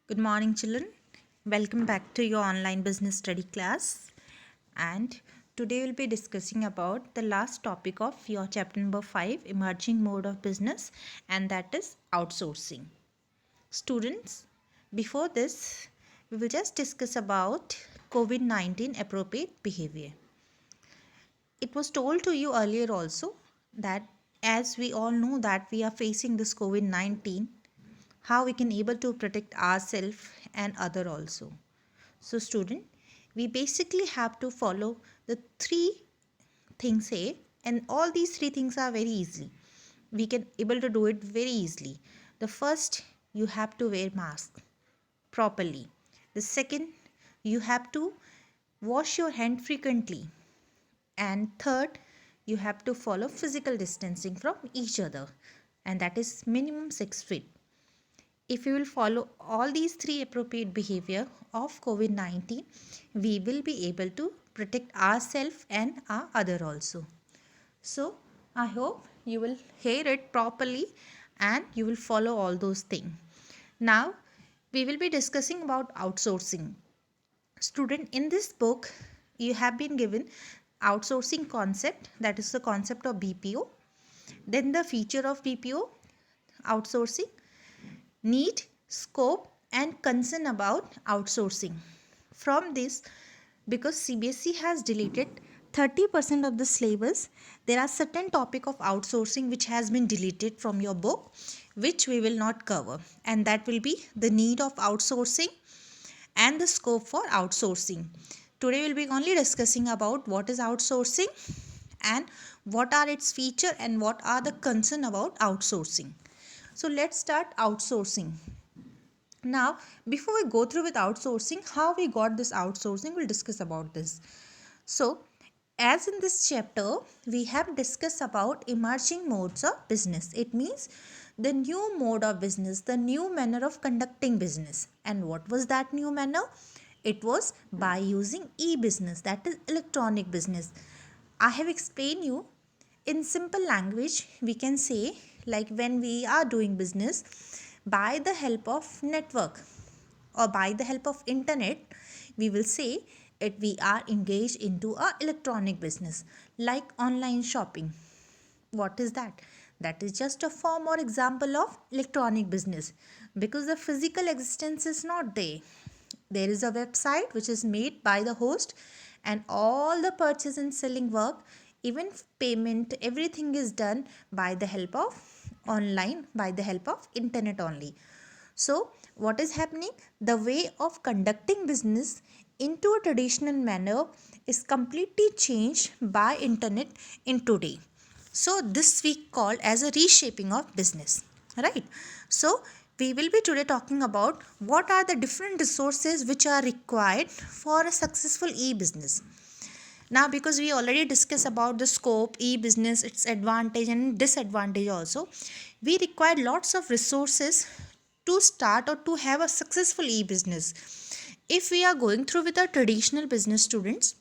Good morning, children. Welcome back to your online business study class. And today we'll be discussing about the last topic of your chapter number 5, emerging mode of business, and that is outsourcing. Students, before this, we will just discuss about COVID-19 appropriate behavior. It was told to you earlier also that as we all know that we are facing this COVID-19, how we can able to protect ourselves and other also. So student, we basically have to follow the three things here, and all these three things are very easy. We can able to do it very easily. The first, you have to wear mask properly. The second, you have to wash your hand frequently. And third, you have to follow physical distancing from each other, and that is minimum 6 feet. If we will follow all these three appropriate behavior of COVID-19, we will be able to protect ourselves and our other also. So I hope you will hear it properly and you will follow all those things. Now we will be discussing about outsourcing. Student, in this book you have been given outsourcing concept, that is the concept of BPO, then the feature of BPO outsourcing, need, scope and concern about outsourcing. From this, because CBSE has deleted 30% of the syllabus, there are certain topic of outsourcing which has been deleted from your book, which we will not cover, and that will be the need of outsourcing and the scope for outsourcing. Today we'll be only discussing about what is outsourcing and what are its feature and what are the concern about outsourcing. So let's start outsourcing. Now, before we go through with outsourcing, how we got this outsourcing, we'll discuss about this. So, as in this chapter, we have discussed about emerging modes of business. It means the new mode of business, the new manner of conducting business. And what was that new manner? It was by using e-business, that is electronic business. I have explained you in simple language. We can say, like when we are doing business by the help of network or by the help of internet, we will say that we are engaged into a electronic business like online shopping. What is that? That is just a form or example of electronic business, because the physical existence is not there. There is a website which is made by the host, and all the purchase and selling work, even payment, everything is done by the help of online, by the help of internet only. So what is happening? The way of conducting business into a traditional manner is completely changed by internet in today. So this we call as a reshaping of business, right? So we will be today talking about what are the different resources which are required for a successful e-business. Now, because we already discussed about the scope, e-business, its advantage and disadvantage also, we require lots of resources to start or to have a successful e-business. If we are going through with our traditional business students,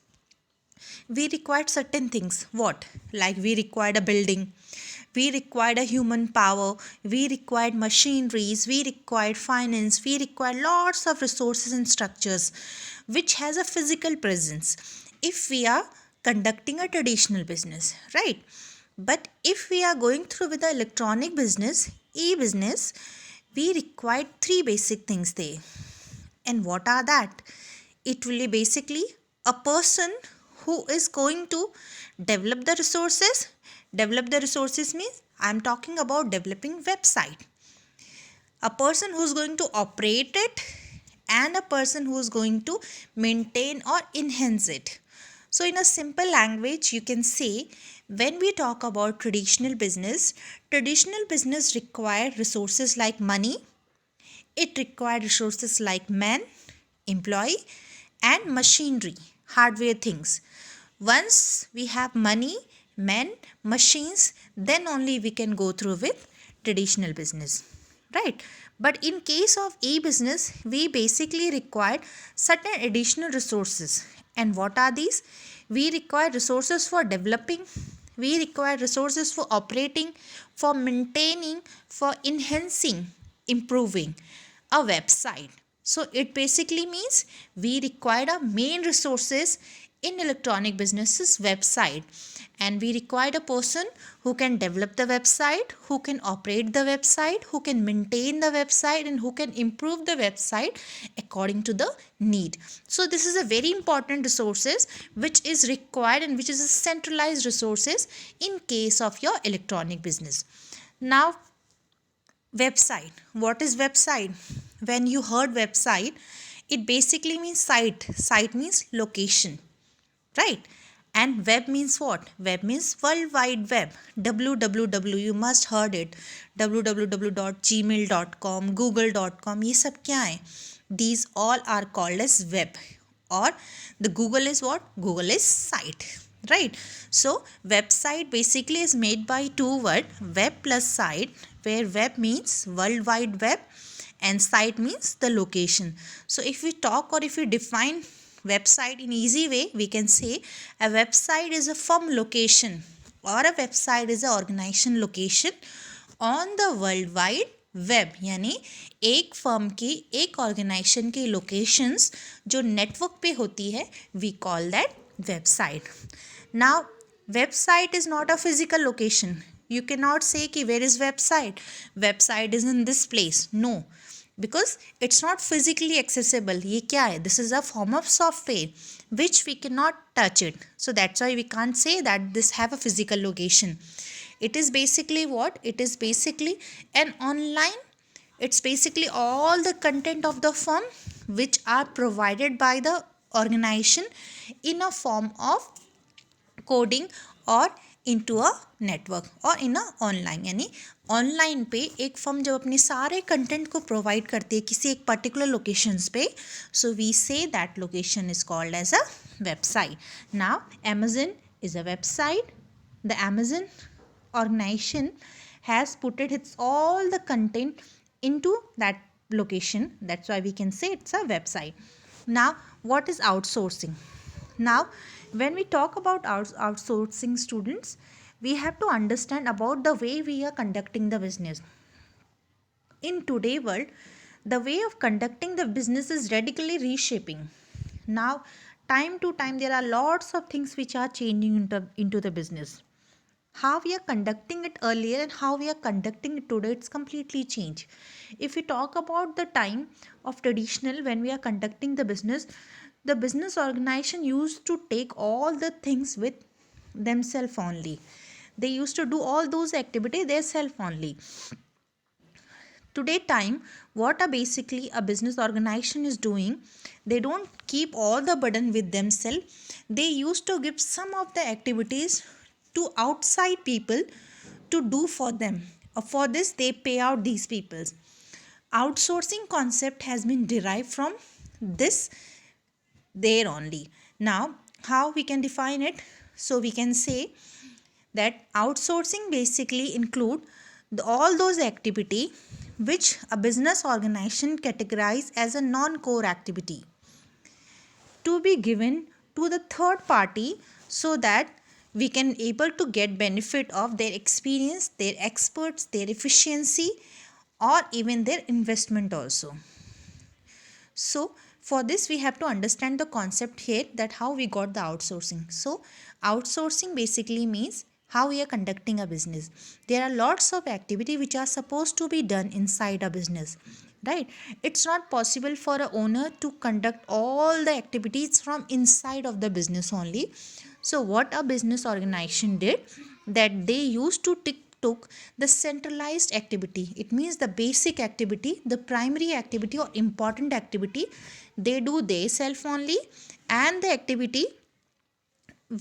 we required certain things. What? Like we required a building, we required a human power, we required machineries, we required finance, we required lots of resources and structures which has a physical presence if we are conducting a traditional business, right? But if we are going through with the electronic business, e-business, we required three basic things there. And what are that? It will be basically a person who is going to develop the resources. Develop the resources means I am talking about developing website. A person who is going to operate it and a person who is going to maintain or enhance it. So in a simple language, you can say when we talk about traditional business require resources like money, it required resources like man, employee and machinery, hardware things. Once we have money, men, machines, then only we can go through with traditional business, right? But in case of e-business, we basically required certain additional resources. And what are these? We require resources for developing, we require resources for operating, for maintaining, for enhancing, improving a website. So it basically means we require a main resources in electronic businesses website, and we require a person who can develop the website, who can operate the website, who can maintain the website, and who can improve the website according to the need. So this is a very important resources which is required and which is a centralized resources in case of your electronic business. Now, website. What is website? When you heard website, it basically means site. Site means location, right? And web means what? Web means world wide web. www, you must heard it. www.gmail.com, google.com, ये सब क्या है? These all are called as web. Or the Google is what? Google is site, right? So website basically is made by two words, web plus site, where web means world wide web and site means the location. So if we talk or if we define website in easy way, we can say a website is a firm location or a website is a organization location on the world wide web, यानी एक firm की, एक organisation की locations जो network पे होती है, we call that website. Now website is not a physical location. You cannot say कि where is website? Website is in this place. No, because it's not physically accessible. ये क्या है? This is a form of software which we cannot touch it. So that's why we can't say that this have a physical location. It is basically what? It is basically an online. It's basically all the content of the firm which are provided by the organization in a form of coding or into a network or in a online. यानी online पे एक firm जब अपने सारे content को provide करती है किसी एक पर्टिकुलर लोकेशंस पे, so we say that location is called as a website. Now Amazon is a website. The Amazon organization has put its all the content into that location. That's why we can say it's a website. Now, what is outsourcing? Now, when we talk about outsourcing, students, we have to understand about the way we are conducting the business. In today's world, the way of conducting the business is radically reshaping. Now, time to time, there are lots of things which are changing into the business. How we are conducting it earlier and how we are conducting it today, it's completely changed. If we talk about the time of traditional, when we are conducting the business organization used to take all the things with themselves only. They used to do all those activities themselves only. Today time, what are basically a business organization is doing, they don't keep all the burden with themselves. They used to give some of the activities to outside people to do for them. For this, they pay out these people. Outsourcing concept has been derived from this there only. Now, how we can define it? So we can say that outsourcing basically include all those activity which a business organization categorize as a non-core activity to be given to the third party so that we can able to get benefit of their experience, their experts, their efficiency, or even their investment also. So for this we have to understand the concept here, that how we got the outsourcing. So outsourcing basically means how we are conducting a business. There are lots of activity which are supposed to be done inside a business, right? It's not possible for a owner to conduct all the activities from inside of the business only. So what a business organization did, that they used to took the centralized activity. It means the basic activity, the primary activity or important activity, they do they self only, and the activity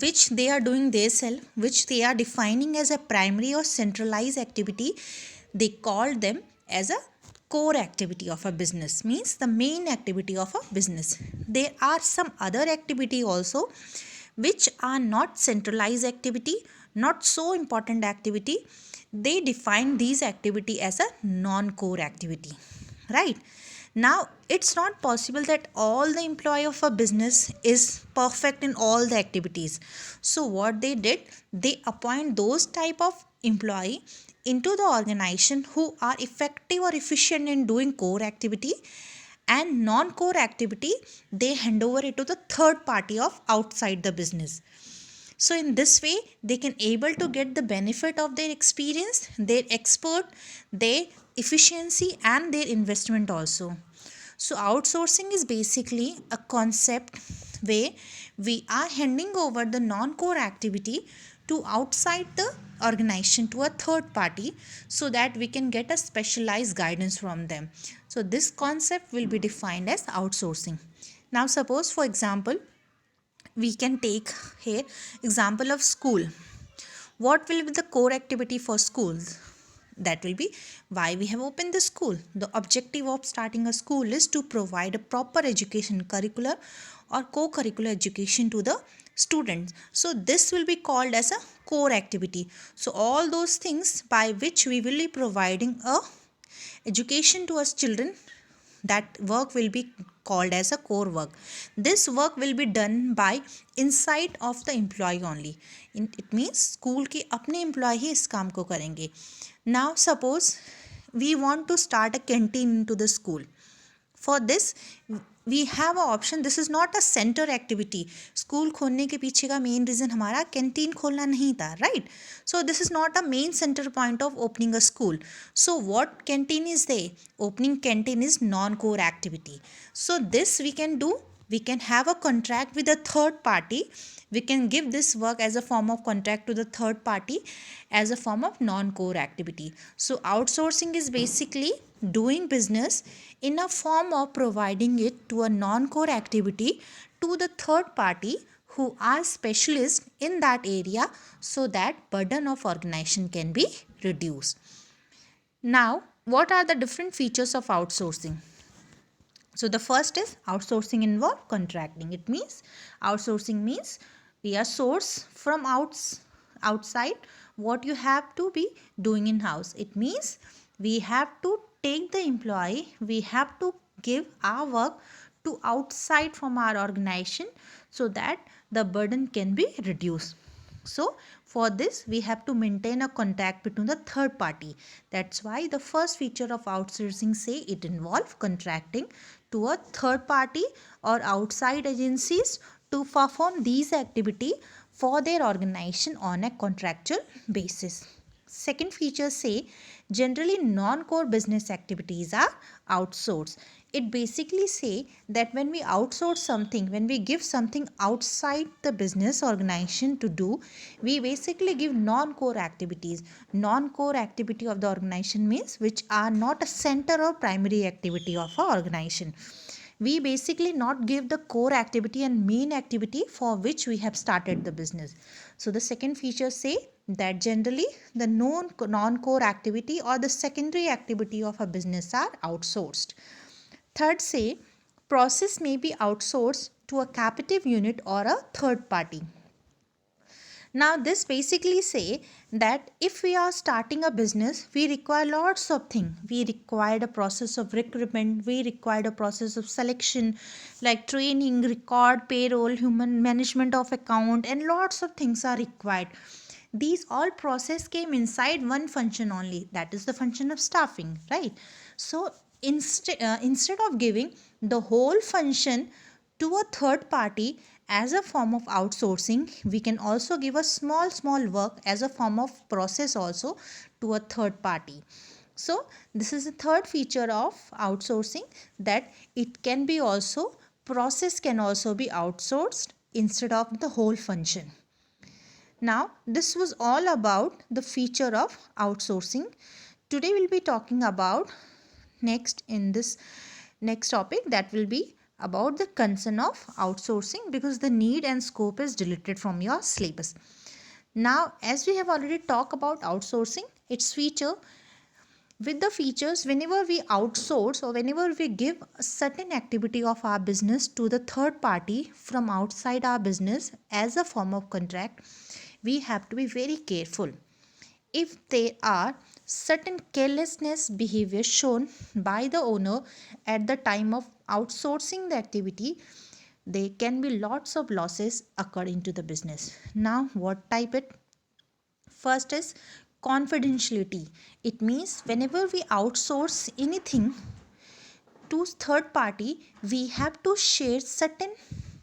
which they are doing they self, which they are defining as a primary or centralized activity, they call them as a core activity of a business, means the main activity of a business. There are some other activity also which are not centralized activity, not so important activity. They define these activity as a non-core activity, right? Now, it's not possible that all the employee of a business is perfect in all the activities. So what they did, they appoint those type of employee into the organization who are effective or efficient in doing core activity, and non-core activity they hand over it to the third party of outside the business. So in this way they can able to get the benefit of their experience, their expert, their efficiency and their investment also. So outsourcing is basically a concept where we are handing over the non-core activity to outside the organization to a third party so that we can get a specialized guidance from them. So this concept will be defined as outsourcing. Now suppose for example we can take here example of school. What will be the core activity for schools? That will be why we have opened the school. The objective of starting a school is to provide a proper education, curricular or co-curricular education to the students. So this will be called as a core activity. So all those things by which we will be providing a education to us children, that work will be called as a core work. This work will be done by insight of the employee only. It means school के अपने employee ही इस काम को करेंगे. Now suppose we want to start a canteen into the school. For this we have a option. This is not a center activity. School खोलने के पीछे का main reason हमारा canteen खोलना नहीं था, right? So this is not a main center point of opening a school. So what canteen is there? Opening canteen is non-core activity. So this we can do. We can have a contract with a third party. We can give this work as a form of contract to the third party as a form of non-core activity. So outsourcing is basically doing business in a form of providing it to a non-core activity to the third party who are specialists in that area so that burden of organization can be reduced. Now, what are the different features of outsourcing? So the first is outsourcing involve contracting. It means outsourcing means we are source from outside what you have to be doing in house. It means we have to take the employee, we have to give our work to outside from our organization so that the burden can be reduced. So for this we have to maintain a contact between the third party. That's why the first feature of outsourcing say it involves contracting to a third party or outside agencies to perform these activity for their organization on a contractual basis. Second feature say generally non-core business activities are outsourced. It basically say that when we outsource something, when we give something outside the business organization to do, we basically give non-core activities. Non-core activity of the organization means which are not a center or primary activity of our organization. We basically not give the core activity and main activity for which we have started the business. So the second feature say that generally the non-core activity or the secondary activity of a business are outsourced. Third say process may be outsourced to a captive unit or a third party. Now this basically say that if we are starting a business, we require lots of things. We require a process of recruitment, we require a process of selection like training, record, payroll, human management of account and lots of things are required. These all process came inside one function only, that is the function of staffing, right? So instead of giving the whole function to a third party as a form of outsourcing, we can also give a small work as a form of process also to a third party. So this is the third feature of outsourcing, that it can be also process can also be outsourced instead of the whole function. Now this was all about the feature of outsourcing. Today we'll be talking about next in this next topic, that will be about the concern of outsourcing, because the need and scope is deleted from your syllabus. Now as we have already talked about outsourcing, its feature, with the features, whenever we outsource or whenever we give a certain activity of our business to the third party from outside our business as a form of contract, we have to be very careful. If there are certain carelessness behavior shown by the owner at the time of outsourcing the activity, there can be lots of losses occurring to the business. Now what type it? First is confidentiality. It means whenever we outsource anything, to third party, we have to share certain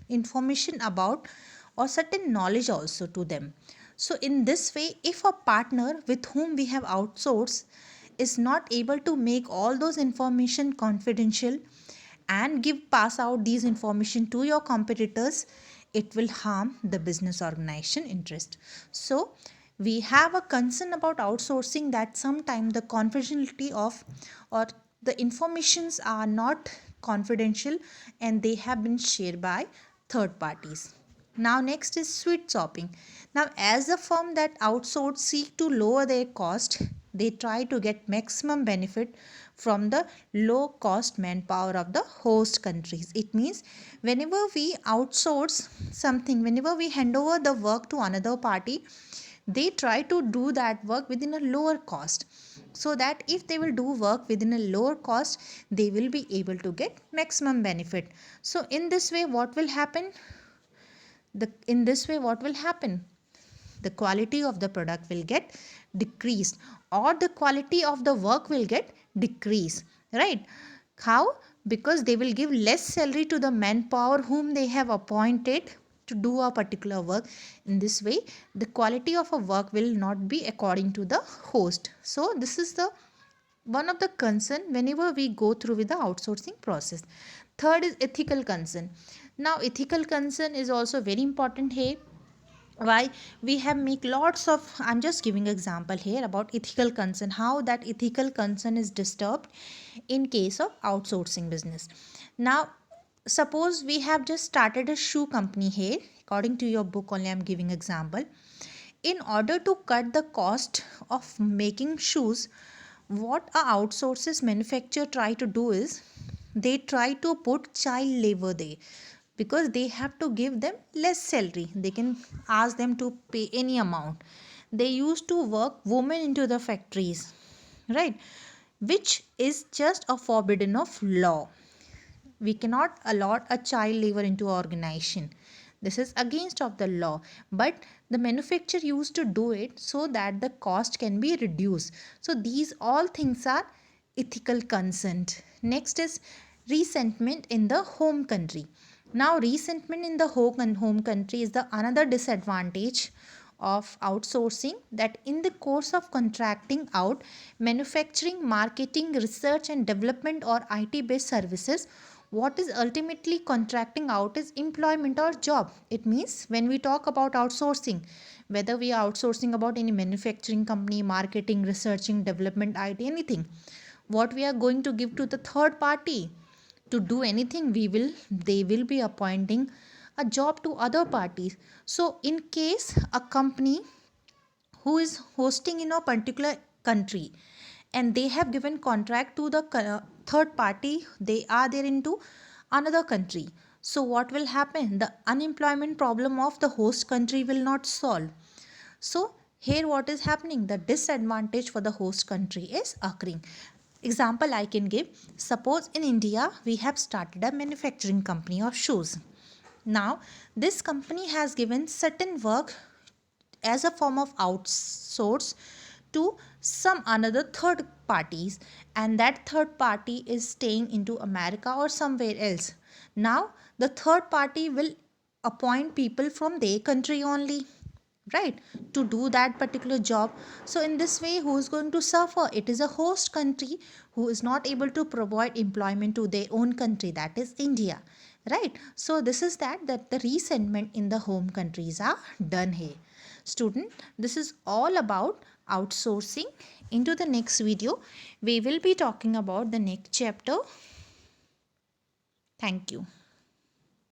information about or certain knowledge also to them. So in this way, if a partner with whom we have outsourced is not able to make all those information confidential and give pass out these information to your competitors, it will harm the business organization interest. So we have a concern about outsourcing that sometimes the confidentiality of or the informations are not confidential and they have been shared by third parties. Now next is sweet shopping. Now as a firm that outsource seek to lower their cost, they try to get maximum benefit from the low cost manpower of the host countries. It means whenever we outsource something, whenever we hand over the work to another party, they try to do that work within a lower cost, so that if they will do work within a lower cost, they will be able to get maximum benefit. So in this way what will happen, the quality of the product will get decreased or the quality of the work will get decreased, right? How? Because they will give less salary to the manpower whom they have appointed to do a particular work. In this way, the quality of a work will not be according to the host. So this is the one of the concern whenever we go through with the outsourcing process. Third is ethical concern. Now ethical concern is also very important here. Why? We have make lots of, I'm just giving example here about ethical concern, how that ethical concern is disturbed in case of outsourcing business. Now suppose we have just started a shoe company here. According to your book only I'm giving example. In order to cut the cost of making shoes, what a outsources manufacturer try to do is they try to put child labor there, because they have to give them less salary. They can ask them to pay any amount. They used to work women into the factories, right? Which is just a forbidden of law. We cannot allot a child labor into our organization. This is against of the law, but the manufacturer used to do it so that the cost can be reduced. So these all things are ethical consent. Next is resentment in the home country. Now resentment in the home country is the another disadvantage of outsourcing, that in the course of contracting out manufacturing, marketing, research and development or IT based services, what is ultimately contracting out is employment or job. It means when we talk about outsourcing, whether we are outsourcing about any manufacturing company, marketing, researching, development, IT, anything, what we are going to give to the third party to do anything, they will be appointing a job to other parties. So in case a company who is hosting in a particular country and they have given contract to the third party, they are there into another country, so what will happen, the unemployment problem of the host country will not solve. So here what is happening, the disadvantage for the host country is occurring. Example I can give, suppose in India we have started a manufacturing company of shoes. Now this company has given certain work as a form of outsource to some another third parties, and that third party is staying into America or somewhere else. Now the third party will appoint people from their country only, right, to do that particular job. So in this way who is going to suffer? It is a host country who is not able to provide employment to their own country, that is India, right? So this is that the resentment in the home countries are done here. Student, this is all about outsourcing. Into the next video we will be talking about the next chapter. Thank you.